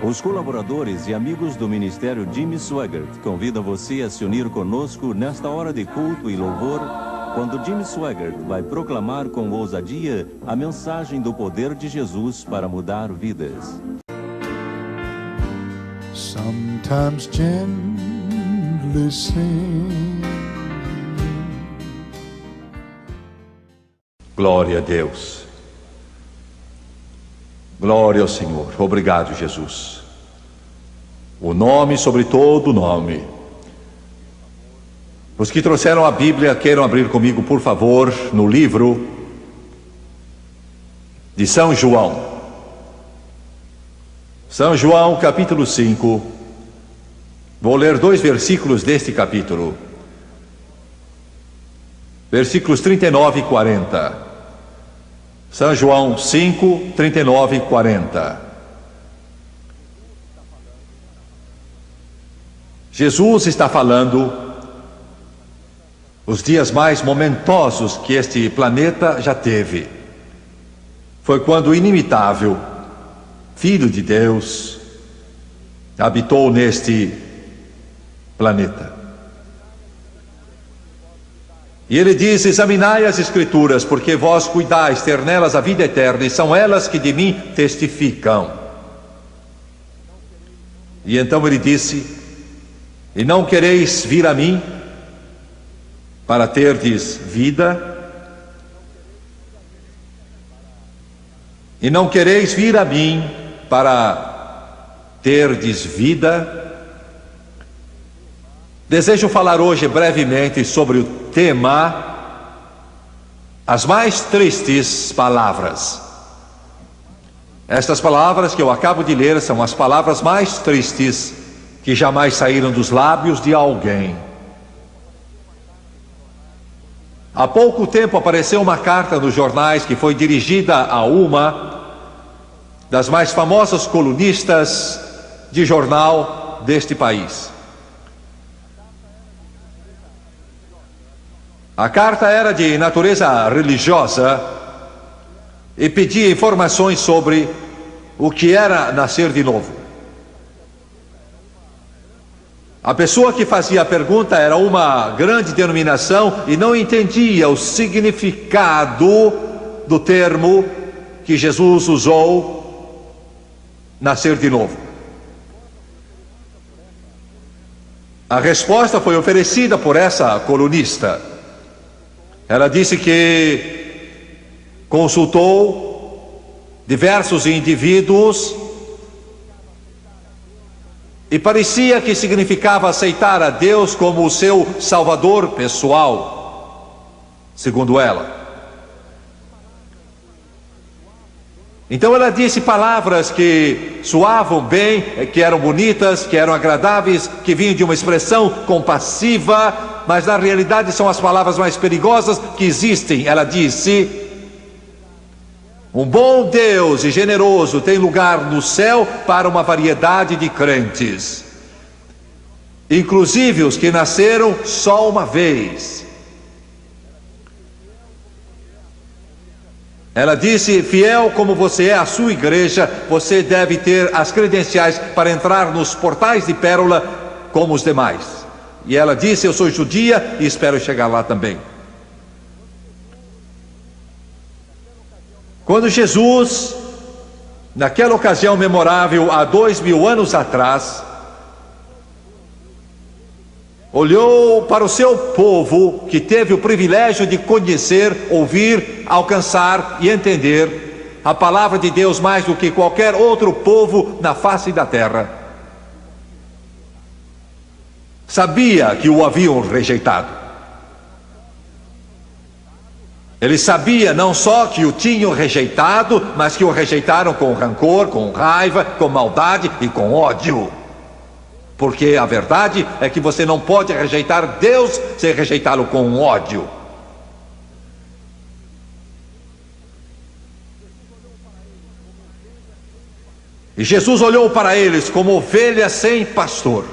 Os colaboradores e amigos do Ministério Jimmy Swaggart convidam você a se unir conosco nesta hora de culto e louvor, quando Jimmy Swaggart vai proclamar com ousadia a mensagem do poder de Jesus para mudar vidas. Sometimes gently sing. Glória a Deus. Glória ao Senhor. Obrigado, Jesus. O nome sobre todo nome. Os que trouxeram a Bíblia, queiram abrir comigo, por favor, no livro de São João. São João, capítulo 5. Vou ler 2 versículos deste capítulo. Versículos 39 e 40. São João 5, 39 e 40. Jesus está falando os dias mais momentosos que este planeta já teve. Foi quando o inimitável Filho de Deus habitou neste planeta. E ele diz: examinai as Escrituras, porque vós cuidais ter nelas a vida eterna, e são elas que de mim testificam. E então ele disse: e não quereis vir a mim para terdes vida, e não quereis vir a mim para terdes vida. Desejo falar hoje brevemente sobre o tema as mais tristes palavras. Estas palavras que eu acabo de ler são as palavras mais tristes que jamais saíram dos lábios de alguém. Há pouco tempo apareceu uma carta nos jornais que foi dirigida a uma das mais famosas colunistas de jornal deste país. A carta era de natureza religiosa e pedia informações sobre o que era nascer de novo. A pessoa que fazia a pergunta era uma grande denominação e não entendia o significado do termo que Jesus usou, nascer de novo. A resposta foi oferecida por essa colunista. Ela disse que consultou diversos indivíduos e parecia que significava aceitar a Deus como o seu salvador pessoal, segundo ela. Então ela disse palavras que soavam bem, que eram bonitas, que eram agradáveis, que vinham de uma expressão compassiva, mas na realidade são as palavras mais perigosas que existem. Ela disse: um bom Deus e generoso tem lugar no céu para uma variedade de crentes, inclusive os que nasceram só uma vez. Ela disse: fiel como você é à sua igreja, você deve ter as credenciais para entrar nos portais de pérola como os demais. E ela disse: eu sou judia e espero chegar lá também. Quando Jesus, naquela ocasião memorável, há 2000 anos atrás, olhou para o seu povo, que teve o privilégio de conhecer, ouvir, alcançar e entender a palavra de Deus mais do que qualquer outro povo na face da terra, sabia que o haviam rejeitado. Ele sabia não só que o tinham rejeitado, mas que o rejeitaram com rancor, com raiva, com maldade e com ódio. Porque a verdade é que você não pode rejeitar Deus sem rejeitá-lo com ódio. E Jesus olhou para eles como ovelhas sem pastor.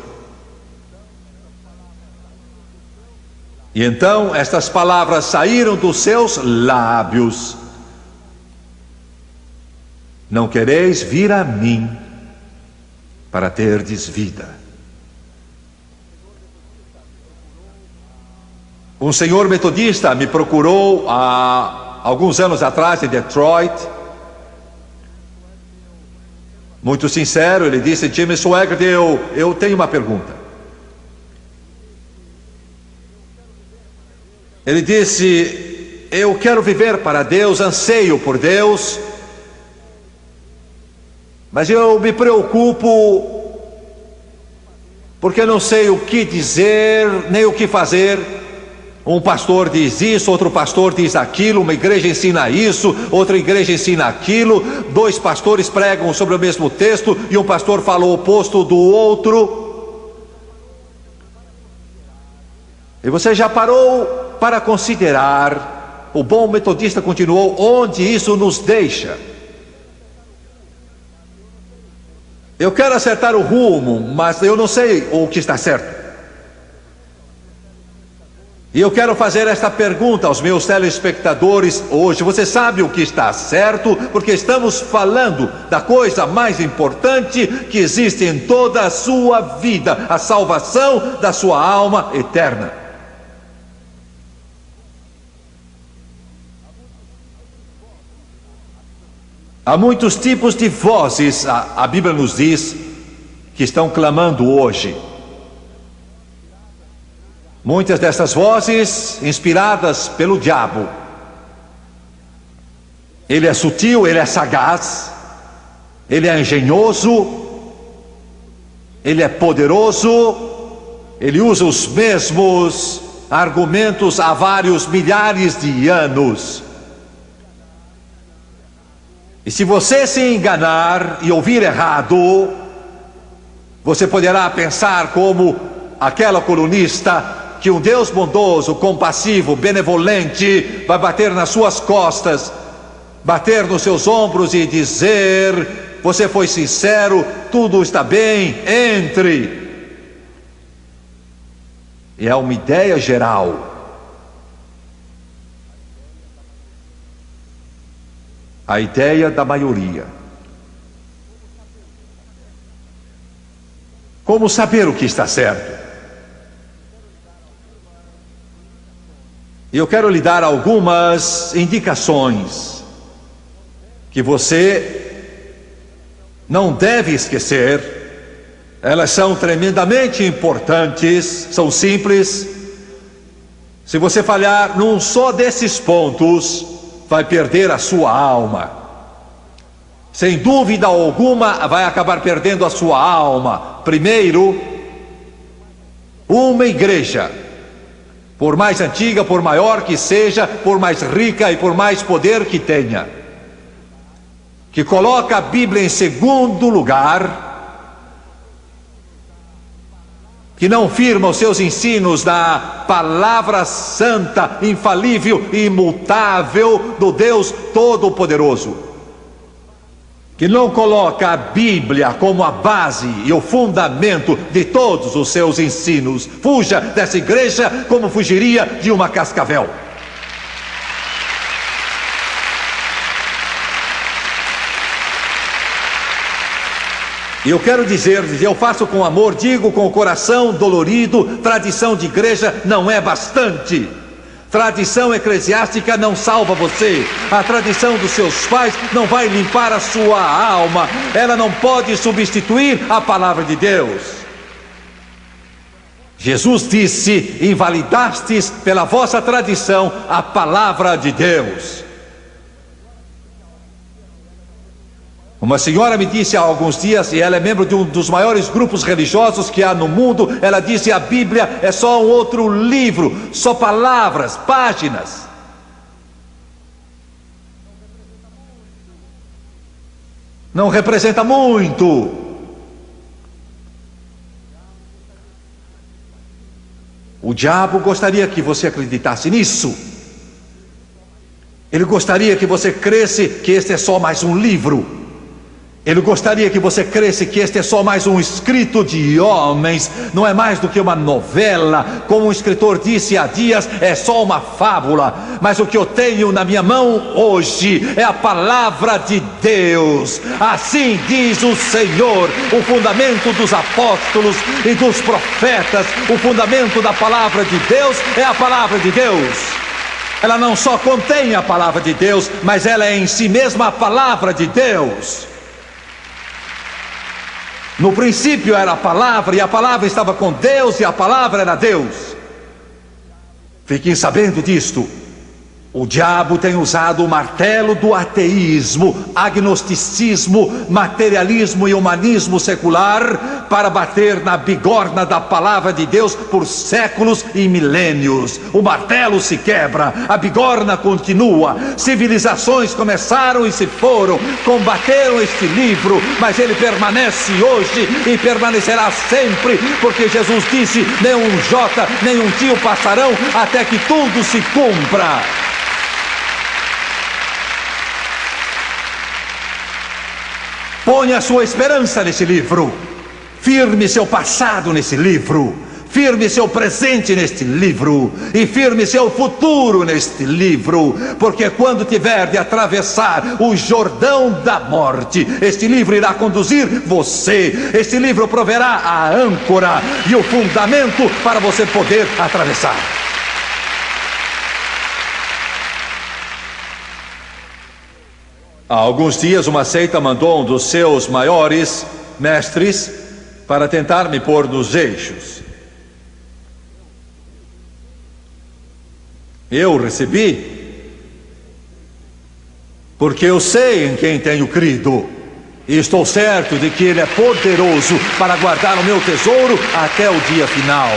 E então estas palavras saíram dos seus lábios: não quereis vir a mim para terdes vida. Um senhor metodista me procurou há alguns anos atrás em Detroit. Muito sincero, ele disse: Jimmy Swaggart, eu tenho uma pergunta. Ele disse: eu quero viver para Deus, anseio por Deus, mas eu me preocupo porque não sei o que dizer, nem o que fazer. Um pastor diz isso, outro pastor diz aquilo, uma igreja ensina isso, outra igreja ensina aquilo, 2 pastores pregam sobre o mesmo texto e um pastor fala o oposto do outro. E você já parou para considerar, o bom metodista continuou, onde isso nos deixa? Eu quero acertar o rumo, mas eu não sei o que está certo. E eu quero fazer esta pergunta aos meus telespectadores hoje: você sabe o que está certo? Porque estamos falando da coisa mais importante que existe em toda a sua vida, a salvação da sua alma eterna. Há muitos tipos de vozes, a Bíblia nos diz, que estão clamando hoje. Muitas dessas vozes inspiradas pelo diabo. Ele é sutil, ele é sagaz, ele é engenhoso, ele é poderoso, ele usa os mesmos argumentos há vários milhares de anos. E se você se enganar e ouvir errado, você poderá pensar como aquela colunista, que um Deus bondoso, compassivo, benevolente vai bater nas suas costas, bater nos seus ombros e dizer: você foi sincero, tudo está bem, entre. E é uma ideia geral. A ideia da maioria. Como saber o que está certo? E eu quero lhe dar algumas indicações que você não deve esquecer. Elas são tremendamente importantes, são simples. Se você falhar num só desses pontos, vai perder a sua alma. Sem dúvida alguma, vai acabar perdendo a sua alma. Primeiro, uma igreja, por mais antiga, por maior que seja, por mais rica e por mais poder que tenha, que coloca a Bíblia em segundo lugar, que não firma os seus ensinos na palavra santa, infalível e imutável do Deus Todo-Poderoso, que não coloca a Bíblia como a base e o fundamento de todos os seus ensinos. Fuja dessa igreja como fugiria de uma cascavel. E eu quero dizer-lhes, eu faço com amor, digo com o coração dolorido: tradição de igreja não é bastante. Tradição eclesiástica não salva você. A tradição dos seus pais não vai limpar a sua alma. Ela não pode substituir a palavra de Deus. Jesus disse: invalidastes pela vossa tradição a palavra de Deus. Uma senhora me disse há alguns dias, e ela é membro de um dos maiores grupos religiosos que há no mundo, ela disse: a Bíblia é só um outro livro, só palavras, páginas. Não representa muito. O diabo gostaria que você acreditasse nisso. Ele gostaria que você cresse que este é só mais um livro. Ele gostaria que você cresça que este é só mais um escrito de homens, não é mais do que uma novela. Como um escritor disse há dias, é só uma fábula. Mas o que eu tenho na minha mão hoje é a palavra de Deus. Assim diz o Senhor, o fundamento dos apóstolos e dos profetas, o fundamento da palavra de Deus é a palavra de Deus. Ela não só contém a palavra de Deus, mas ela é em si mesma a palavra de Deus. No princípio era a palavra, e a palavra estava com Deus, e a palavra era Deus. Fiquem sabendo disto. O diabo tem usado o martelo do ateísmo, agnosticismo, materialismo e humanismo secular para bater na bigorna da palavra de Deus por séculos e milênios. O martelo se quebra, a bigorna continua. Civilizações começaram e se foram, combateram este livro, mas ele permanece hoje e permanecerá sempre, porque Jesus disse: nem um jota, nem um tio passarão até que tudo se cumpra. Ponha sua esperança nesse livro. Firme seu passado nesse livro. Firme seu presente neste livro. E firme seu futuro neste livro. Porque quando tiver de atravessar o Jordão da morte, este livro irá conduzir você. Este livro proverá a âncora e o fundamento para você poder atravessar. Há alguns dias uma seita mandou um dos seus maiores mestres para tentar me pôr nos eixos. Eu recebi, porque eu sei em quem tenho crido, e estou certo de que Ele é poderoso para guardar o meu tesouro até o dia final.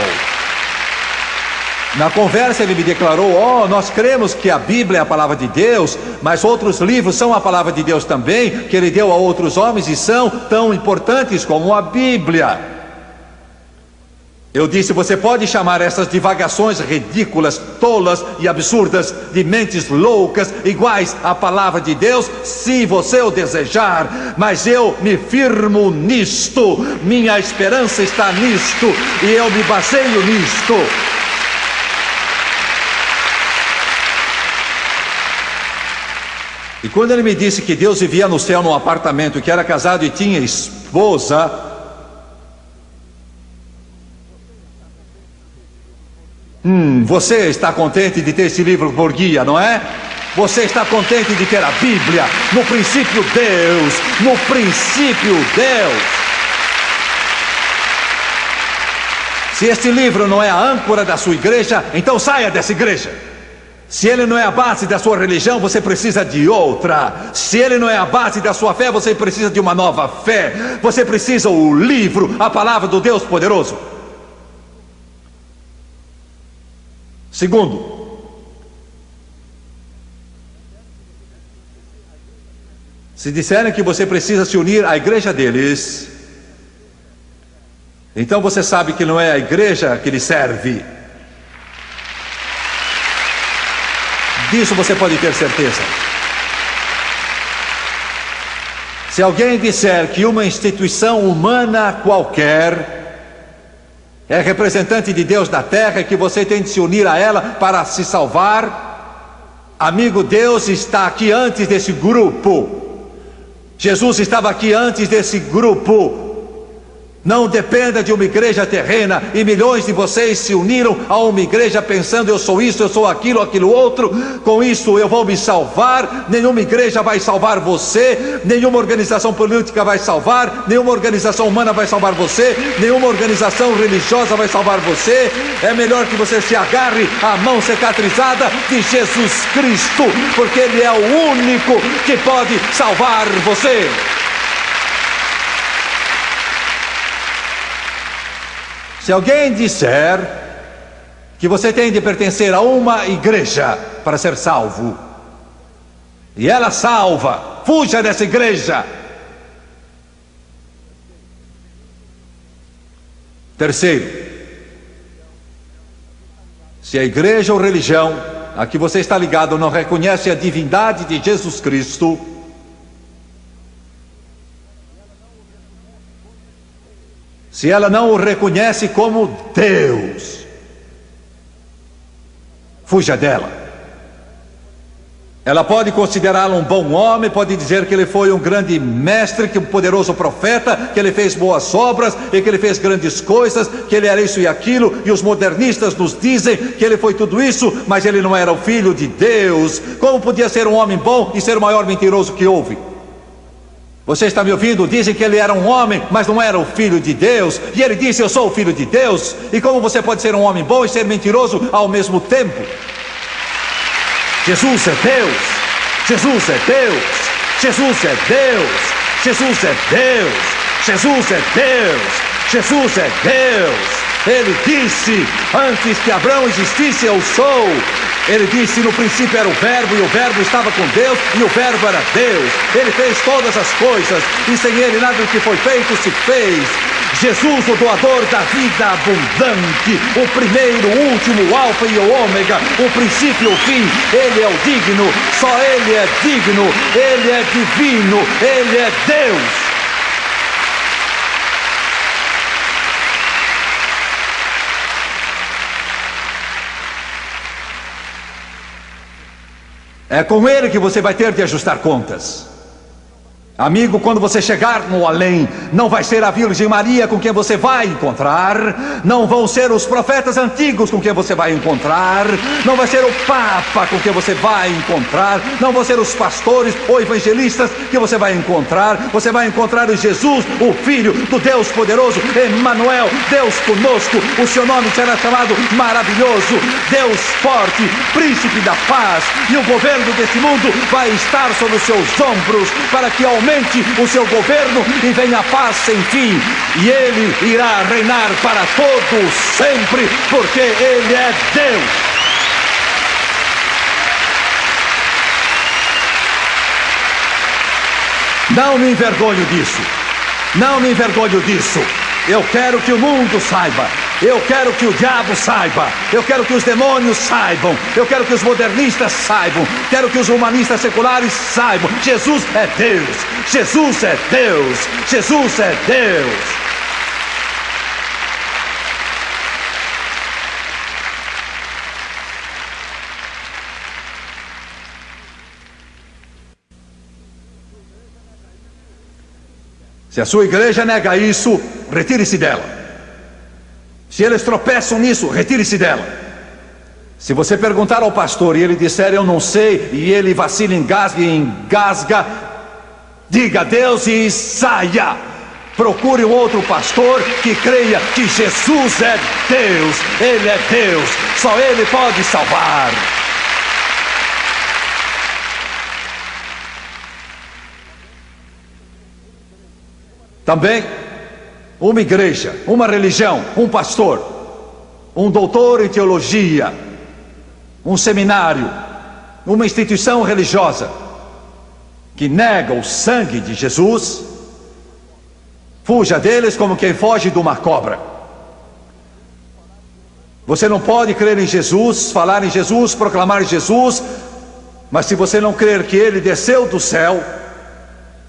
Na conversa ele me declarou: nós cremos que a Bíblia é a palavra de Deus, mas outros livros são a palavra de Deus também, que Ele deu a outros homens e são tão importantes como a Bíblia. Eu disse: você pode chamar essas divagações ridículas, tolas e absurdas de mentes loucas iguais à palavra de Deus, se você o desejar, mas eu me firmo nisto, minha esperança está nisto e eu me baseio nisto. E quando ele me disse que Deus vivia no céu num apartamento, que era casado e tinha esposa, você está contente de ter esse livro por guia, não é? Você está contente de ter a Bíblia? No princípio Deus, no princípio Deus. Se este livro não é a âncora da sua igreja, então saia dessa igreja. Se ele não é a base da sua religião, você precisa de outra. Se ele não é a base da sua fé, você precisa de uma nova fé. Você precisa o livro, a palavra do Deus poderoso. Segundo, se disserem que você precisa se unir à igreja deles, então você sabe que não é a igreja que lhe serve. Disso você pode ter certeza. Se alguém disser que uma instituição humana qualquer é representante de Deus na terra e que você tem de se unir a ela para se salvar, amigo, Deus está aqui antes desse grupo. Jesus estava aqui antes desse grupo. Não dependa de uma igreja terrena, e milhões de vocês se uniram a uma igreja pensando: eu sou isso, eu sou aquilo, aquilo outro, com isso eu vou me salvar. Nenhuma igreja vai salvar você, nenhuma organização política vai salvar, nenhuma organização humana vai salvar você, nenhuma organização religiosa vai salvar você. É melhor que você se agarre à mão cicatrizada de Jesus Cristo, porque Ele é o único que pode salvar você. Se alguém disser que você tem de pertencer a uma igreja para ser salvo, e ela salva, fuja dessa igreja. Terceiro, se a igreja ou religião a que você está ligado não reconhece a divindade de Jesus Cristo, se ela não o reconhece como Deus, fuja dela. Ela pode considerá-lo um bom homem, pode dizer que ele foi um grande mestre, que um poderoso profeta, que ele fez boas obras e que ele fez grandes coisas, que ele era isso e aquilo, e os modernistas nos dizem que ele foi tudo isso, mas ele não era o filho de Deus. Como podia ser um homem bom e ser o maior mentiroso que houve? Você está me ouvindo? Dizem que ele era um homem, mas não era o filho de Deus, e ele disse: eu sou o filho de Deus. E como você pode ser um homem bom e ser mentiroso ao mesmo tempo? Jesus é Deus, Jesus é Deus, Jesus é Deus, Jesus é Deus, Jesus é Deus, Jesus é Deus. Ele disse: antes que Abraão existisse, eu sou. Ele disse: no princípio era o Verbo, e o Verbo estava com Deus, e o Verbo era Deus. Ele fez todas as coisas, e sem ele nada do que foi feito se fez. Jesus, o doador da vida abundante, o primeiro, o último, o alfa e o ômega, o princípio e o fim. Ele é o digno, só ele é digno, ele é divino, ele é Deus. É com ele que você vai ter de ajustar contas. Amigo, quando você chegar no além, não vai ser a Virgem Maria com quem você vai encontrar, não vão ser os profetas antigos com quem você vai encontrar, não vai ser o Papa com quem você vai encontrar, não vão ser os pastores ou evangelistas que você vai encontrar o Jesus, o Filho do Deus poderoso, Emmanuel, Deus conosco. O seu nome será chamado Maravilhoso, Deus forte, Príncipe da paz, e o governo desse mundo vai estar sobre os seus ombros, para que aumente o seu governo e venha a paz sem fim, e ele irá reinar para todos sempre, porque ele é Deus. Não me envergonho disso, não me envergonho disso. Eu quero que o mundo saiba, eu quero que o diabo saiba, eu quero que os demônios saibam, eu quero que os modernistas saibam, quero que os humanistas seculares saibam: Jesus é Deus, Jesus é Deus, Jesus é Deus. Se a sua igreja nega isso, retire-se dela. Se eles tropeçam nisso, retire-se dela. Se você perguntar ao pastor e ele disser eu não sei, e ele vacila, engasga e engasga, diga adeus e saia. Procure um outro pastor que creia que Jesus é Deus, ele é Deus, só ele pode salvar. Também, uma igreja, uma religião, um pastor, um doutor em teologia, um seminário, uma instituição religiosa que nega o sangue de Jesus, fuja deles como quem foge de uma cobra. Você não pode crer em Jesus, falar em Jesus, proclamar Jesus, mas se você não crer que ele desceu do céu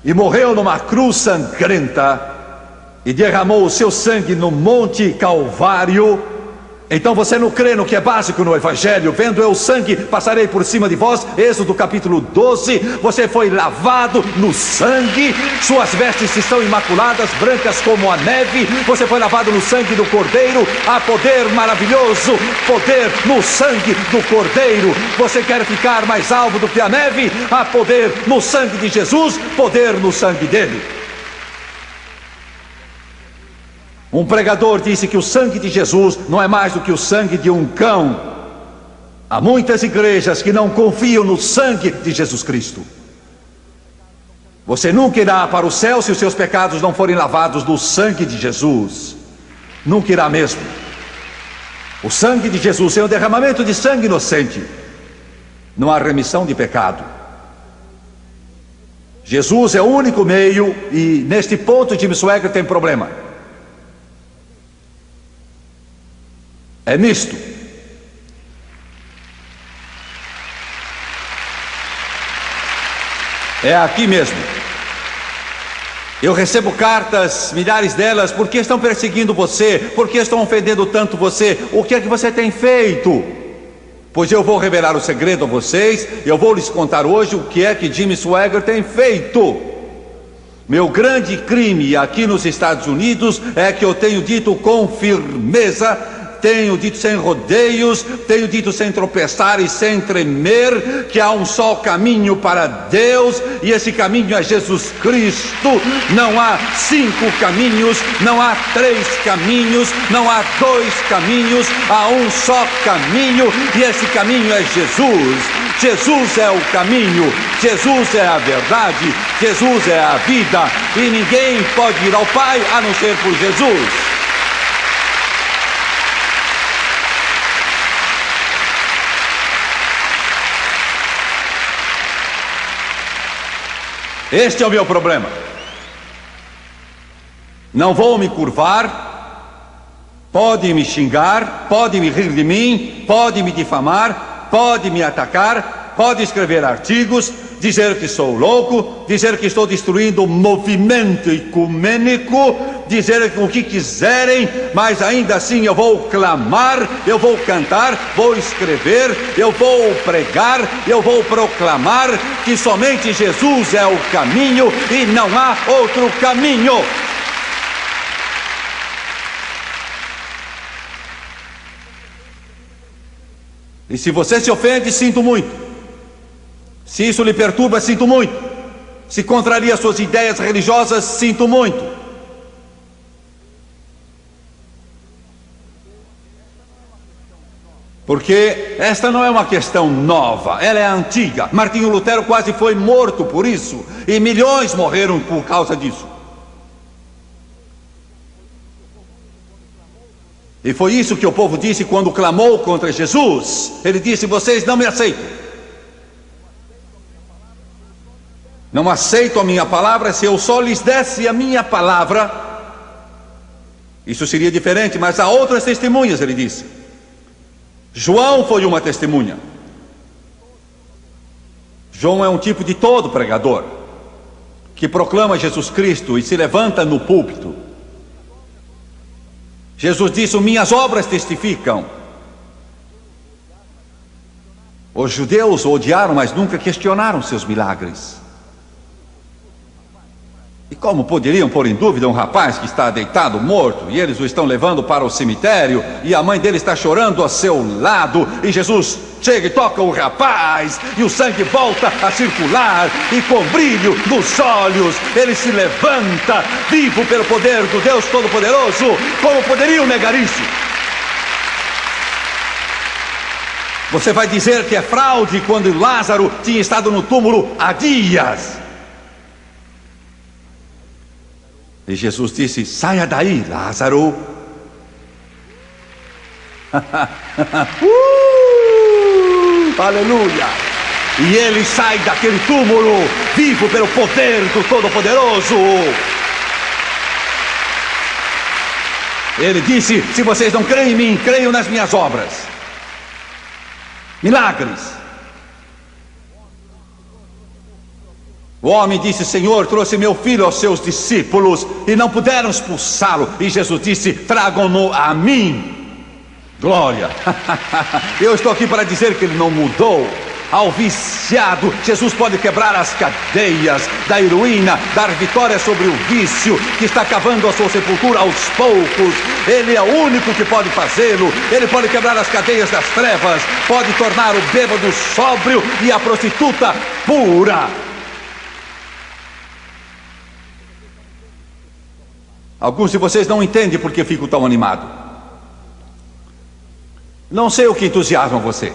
e morreu numa cruz sangrenta e derramou o seu sangue no Monte Calvário, então você não crê no que é básico no Evangelho. Vendo eu o sangue, passarei por cima de vós. Êxodo capítulo 12. Você foi lavado no sangue, suas vestes estão imaculadas, brancas como a neve. Você foi lavado no sangue do Cordeiro. Há poder maravilhoso, poder no sangue do Cordeiro. Você quer ficar mais alvo do que a neve? Há poder no sangue de Jesus, poder no sangue dele. Um pregador disse que o sangue de Jesus não é mais do que o sangue de um cão. Há muitas igrejas que não confiam no sangue de Jesus Cristo. Você nunca irá para o céu se os seus pecados não forem lavados no sangue de Jesus. Nunca irá mesmo. O sangue de Jesus é um derramamento de sangue inocente. Não há remissão de pecado. Jesus é o único meio, e neste ponto Jim Swaggart tem problema. É nisto. É aqui mesmo. Eu recebo cartas, milhares delas, por que estão perseguindo você? Por que estão ofendendo tanto você? O que é que você tem feito? Pois eu vou revelar o segredo a vocês. Eu vou lhes contar hoje o que é que Jimmy Swaggart tem feito. Meu grande crime aqui nos Estados Unidos é que eu tenho dito com firmeza, tenho dito sem rodeios, tenho dito sem tropeçar e sem tremer, que há um só caminho para Deus, e esse caminho é Jesus Cristo. Não há 5 caminhos, não há 3 caminhos, não há 2 caminhos, há um só caminho, e esse caminho é Jesus. Jesus é o caminho, Jesus é a verdade, Jesus é a vida, e ninguém pode ir ao Pai a não ser por Jesus. Este é o meu problema. Não vou me curvar. Pode me xingar, pode me rir de mim, pode me difamar, pode me atacar, pode escrever artigos, dizer que sou louco, dizer que estou destruindo o movimento ecumênico, dizer o que quiserem, mas ainda assim eu vou clamar, eu vou cantar, vou escrever, eu vou pregar, eu vou proclamar que somente Jesus é o caminho e não há outro caminho. E se você se ofende, sinto muito. Se isso lhe perturba, sinto muito. Se contraria suas ideias religiosas, sinto muito. Porque esta não é uma questão nova, ela é antiga. Martinho Lutero quase foi morto por isso, e milhões morreram por causa disso. E foi isso que o povo disse quando clamou contra Jesus. Ele disse: vocês não me aceitam. Não aceitam a minha palavra. Se eu só lhes desse a minha palavra, isso seria diferente, mas há outras testemunhas, ele disse. João foi uma testemunha. João é um tipo de todo pregador que proclama Jesus Cristo e se levanta no púlpito. Jesus disse: minhas obras testificam. Os judeus o odiaram, mas nunca questionaram seus milagres. E como poderiam pôr em dúvida um rapaz que está deitado, morto, e eles o estão levando para o cemitério, e a mãe dele está chorando ao seu lado, e Jesus chega e toca o rapaz, e o sangue volta a circular, e com brilho nos olhos, ele se levanta, vivo pelo poder do Deus Todo-Poderoso. Como poderiam negar isso? Você vai dizer que é fraude quando Lázaro tinha estado no túmulo há dias. E Jesus disse: saia daí, Lázaro. Aleluia! E ele sai daquele túmulo, vivo pelo poder do Todo-Poderoso. Ele disse: se vocês não creem em mim, creiam nas minhas obras. Milagres. O homem disse: Senhor, trouxe meu filho aos seus discípulos e não puderam expulsá-lo. E Jesus disse: tragam-no a mim. Glória. Eu estou aqui para dizer que ele não mudou. Ao viciado, Jesus pode quebrar as cadeias da heroína, dar vitória sobre o vício que está cavando a sua sepultura aos poucos. Ele é o único que pode fazê-lo. Ele pode quebrar as cadeias das trevas, pode tornar o bêbado sóbrio e a prostituta pura. Alguns de vocês não entendem porque fico tão animado. Não sei o que entusiasma você.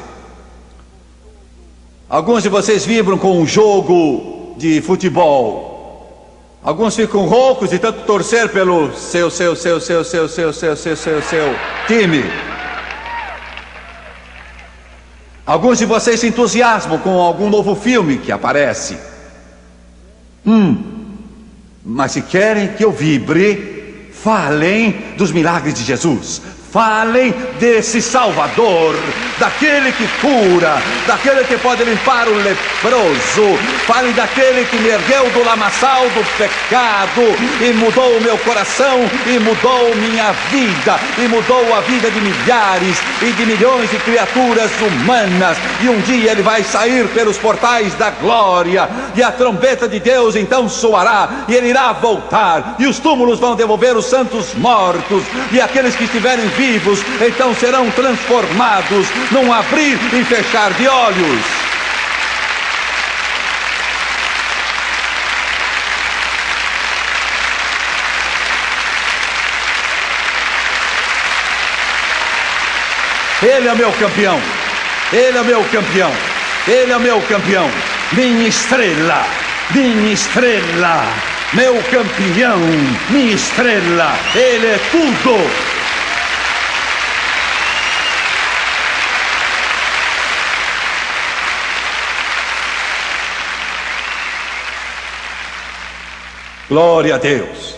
Alguns de vocês vibram com um jogo de futebol. Alguns ficam roucos de tanto torcer pelo seu time. Alguns de vocês se entusiasmam com algum novo filme que aparece. Mas se querem que eu vibre, falem dos milagres de Jesus. Falem desse Salvador, daquele que cura, daquele que pode limpar o leproso. Falem daquele que me ergueu do lamaçal do pecado e mudou o meu coração, e mudou minha vida, e mudou a vida de milhares e de milhões de criaturas humanas. E um dia ele vai sair pelos portais da glória, e a trombeta de Deus então soará, e ele irá voltar, e os túmulos vão devolver os santos mortos, e aqueles que estiverem vivos então serão transformados num abrir e fechar de olhos. Ele é meu campeão, ele é meu campeão, ele é meu campeão, minha estrela, meu campeão, minha estrela, ele é tudo. Glória a Deus.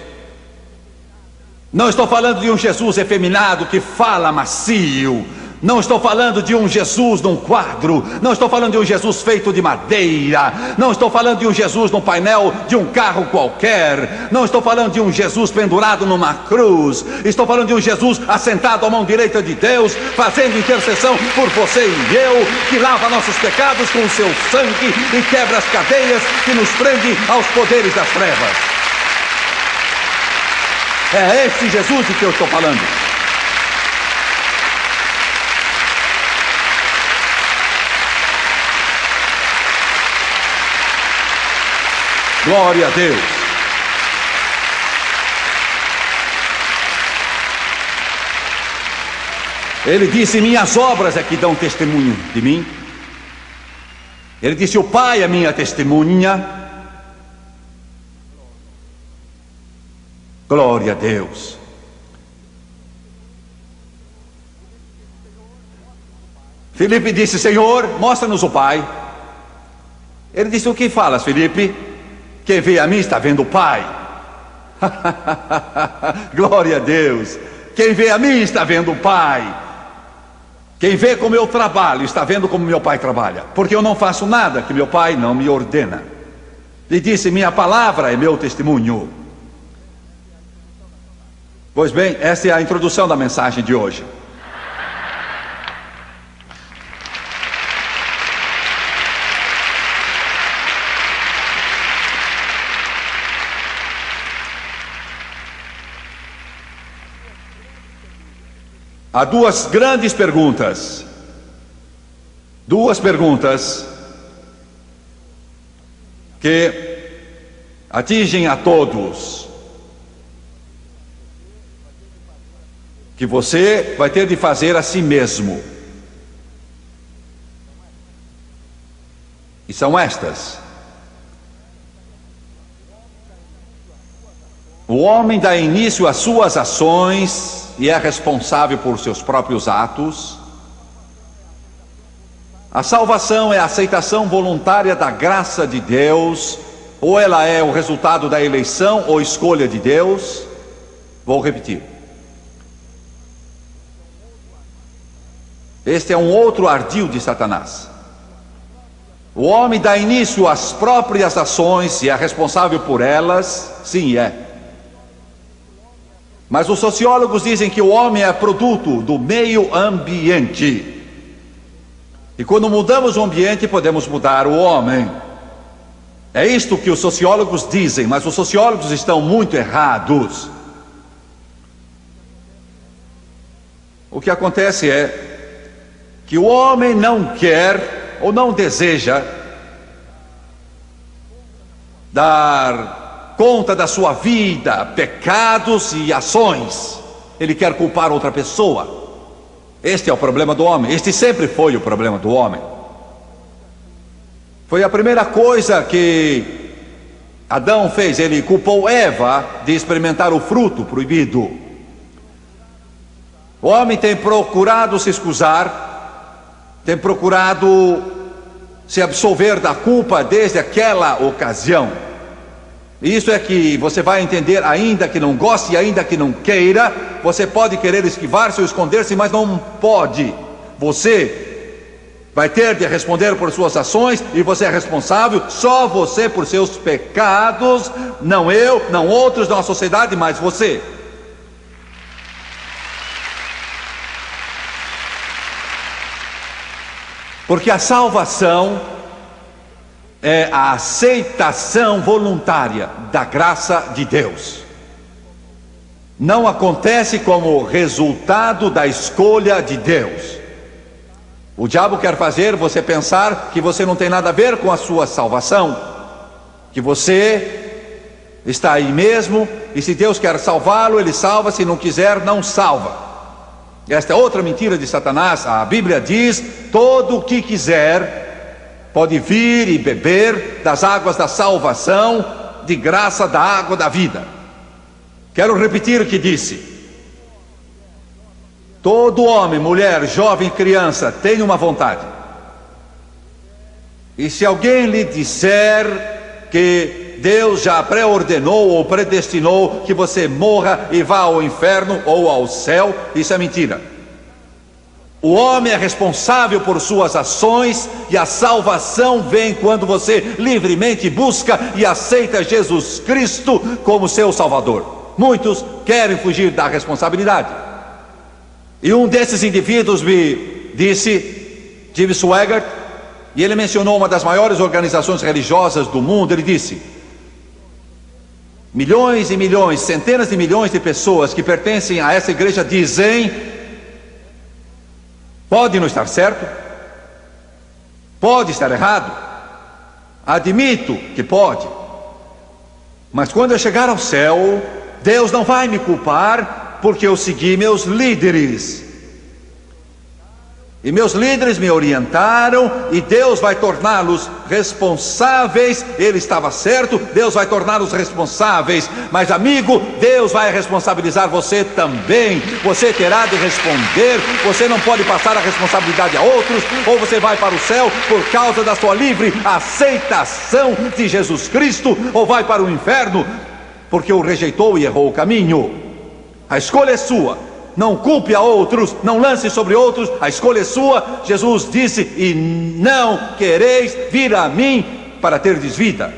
Não estou falando de um Jesus efeminado que fala macio. Não estou falando de um Jesus num quadro. Não estou falando de um Jesus feito de madeira. Não estou falando de um Jesus num painel de um carro qualquer. Não estou falando de um Jesus pendurado numa cruz. Estou falando de um Jesus assentado à mão direita de Deus, fazendo intercessão por você e eu, que lava nossos pecados com o seu sangue e quebra as cadeias que nos prendem aos poderes das trevas. É esse Jesus de que eu estou falando. Glória a Deus. Ele disse: minhas obras é que dão testemunho de mim. Ele disse: o Pai é minha testemunha. Glória a Deus. Filipe disse: Senhor, mostra-nos o Pai. Ele disse: o que falas, Filipe? Quem vê a mim está vendo o Pai. Glória a Deus. Quem vê a mim está vendo o Pai. Quem vê como eu trabalho está vendo como meu Pai trabalha, porque eu não faço nada que meu Pai não me ordena. Ele disse: minha palavra é meu testemunho. Pois bem, essa é a introdução da mensagem de hoje. Há duas grandes perguntas. Duas perguntas que atingem a todos, que você vai ter de fazer a si mesmo. E são estas: o homem dá início às suas ações e é responsável por seus próprios atos. A salvação é a aceitação voluntária da graça de Deus, ou ela é o resultado da eleição ou escolha de Deus. Vou repetir. Este é um outro ardil de Satanás. O homem dá início às próprias ações e é responsável por elas. Sim, é. Mas os sociólogos dizem que o homem é produto do meio ambiente. E quando mudamos o ambiente, podemos mudar o homem. É isto que os sociólogos dizem, mas os sociólogos estão muito errados. O que acontece é que o homem não quer ou não deseja dar conta da sua vida, pecados e ações. Ele quer culpar outra pessoa. Este é o problema do homem. Este sempre foi o problema do homem. Foi a primeira coisa que Adão fez. Ele culpou Eva de experimentar o fruto proibido. O homem tem procurado se excusar, tem procurado se absolver da culpa desde aquela ocasião. Isso é que você vai entender, ainda que não goste e ainda que não queira. Você pode querer esquivar-se ou esconder-se, mas não pode. Você vai ter de responder por suas ações, e você é responsável, só você, por seus pecados. Não eu, não outros, não a sociedade, mas você. Porque a salvação é a aceitação voluntária da graça de Deus. Não acontece como resultado da escolha de Deus. O diabo quer fazer você pensar que você não tem nada a ver com a sua salvação, que você está aí mesmo, e se Deus quer salvá-lo, Ele salva, se não quiser, não salva. Esta é outra mentira de Satanás. A Bíblia diz: todo o que quiser pode vir e beber das águas da salvação, de graça da água da vida. Quero repetir o que disse: todo homem, mulher, jovem, criança tem uma vontade. E se alguém lhe disser que Deus já pré-ordenou ou predestinou que você morra e vá ao inferno ou ao céu, isso é mentira. O homem é responsável por suas ações, e a salvação vem quando você livremente busca e aceita Jesus Cristo como seu Salvador. Muitos querem fugir da responsabilidade. E um desses indivíduos me disse, Jim Swaggart, e ele mencionou uma das maiores organizações religiosas do mundo. Ele disse: milhões e milhões, centenas de milhões de pessoas que pertencem a essa igreja dizem: pode não estar certo, pode estar errado, admito que pode, mas quando eu chegar ao céu, Deus não vai me culpar, porque eu segui meus líderes. E meus líderes me orientaram, e Deus vai torná-los responsáveis. Ele estava certo, Deus vai torná-los responsáveis. Mas amigo, Deus vai responsabilizar você também. Você terá de responder. Você não pode passar a responsabilidade a outros, ou você vai para o céu por causa da sua livre aceitação de Jesus Cristo, ou vai para o inferno porque o rejeitou e errou o caminho. A escolha é sua. Não culpe a outros, não lance sobre outros, a escolha é sua. Jesus disse: e não quereis vir a mim para terdes vida.